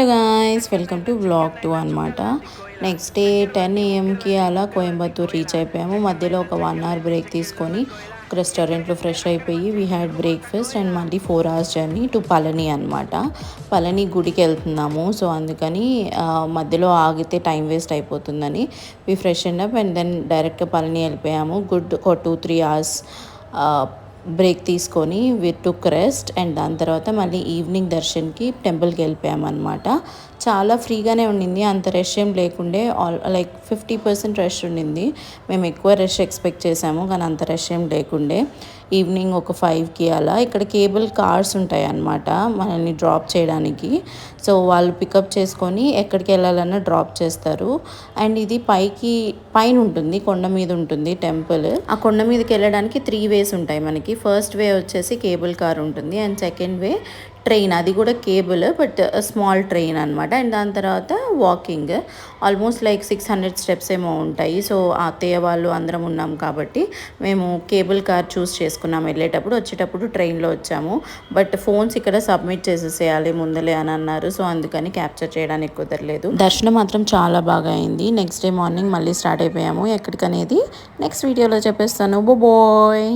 Hello guys, welcome to vlog 2 అనమాట. Next day 10 AM అలా Coimbatore reach అయిపోయాము. మధ్యలో ఒక 1 hour బ్రేక్ తీసుకొని ఒక రెస్టారెంట్లో ఫ్రెష్ అయిపోయి వీ హ్యాడ్ బ్రేక్ఫాస్ట్ అండ్ మళ్ళీ 4 hours జర్నీ టు పళని అనమాట. పళని గుడికి వెళ్తున్నాము. సో అందుకని మధ్యలో ఆగితే టైం వేస్ట్ అయిపోతుందని we fresh up and then డైరెక్ట్గా పళని వెళ్ళిపోయాము. ఒక 2-3 hours బ్రేక్ తీసుకొని వి టుక్ రెస్ట్ అండ్ దాని తర్వాత మళ్ళీ ఈవినింగ్ దర్శన్కి టెంపుల్కి వెళ్ళిపోయామన్నమాట. చాలా ఫ్రీగానే ఉండింది, అంత రష్ ఏం లేకుండే. లైక్ 50% రష్ ఉండింది. మేము ఎక్కువ రష్ ఎక్స్పెక్ట్ చేసాము కానీ అంత రష్ ఏం లేకుండే. ఈవినింగ్ ఒక 5 అలా ఇక్కడ కేబుల్ కార్స్ ఉంటాయి అన్నమాట మనల్ని డ్రాప్ చేయడానికి. సో వాళ్ళు పికప్ చేసుకొని ఎక్కడికి వెళ్ళాలన్నా డ్రాప్ చేస్తారు. అండ్ ఇది పైన ఉంటుంది, కొండ మీద ఉంటుంది టెంపుల్. ఆ కొండ మీదకి వెళ్ళడానికి 3 ways ఉంటాయి మనకి. ఫస్ట్ వే వచ్చేసి కేబుల్ కార్ ఉంటుంది అండ్ సెకండ్ వే ట్రైన్, అది కూడా కేబుల్ బట్ స్మాల్ ట్రైన్ అనమాట. అండ్ దాని తర్వాత వాకింగ్ ఆల్మోస్ట్ లైక్ 600 steps ఏమో ఉంటాయి. సో అత్తయ్య వాళ్ళు అందరం ఉన్నాం కాబట్టి మేము కేబుల్ కార్ చూస్ చేసుకున్నాం వెళ్ళేటప్పుడు. వచ్చేటప్పుడు ట్రైన్లో వచ్చాము. బట్ ఫోన్స్ ఇక్కడ సబ్మిట్ చేసేసేయాలి ముందలే అని అన్నారు. సో అందుకని క్యాప్చర్ చేయడానికి కుదరలేదు. దర్శనం మాత్రం చాలా బాగా అయింది. నెక్స్ట్ డే మార్నింగ్ మళ్ళీ స్టార్ట్ అయిపోయాము. ఎక్కడికనేది నెక్స్ట్ వీడియోలో చెప్పేస్తాను. బాయ్.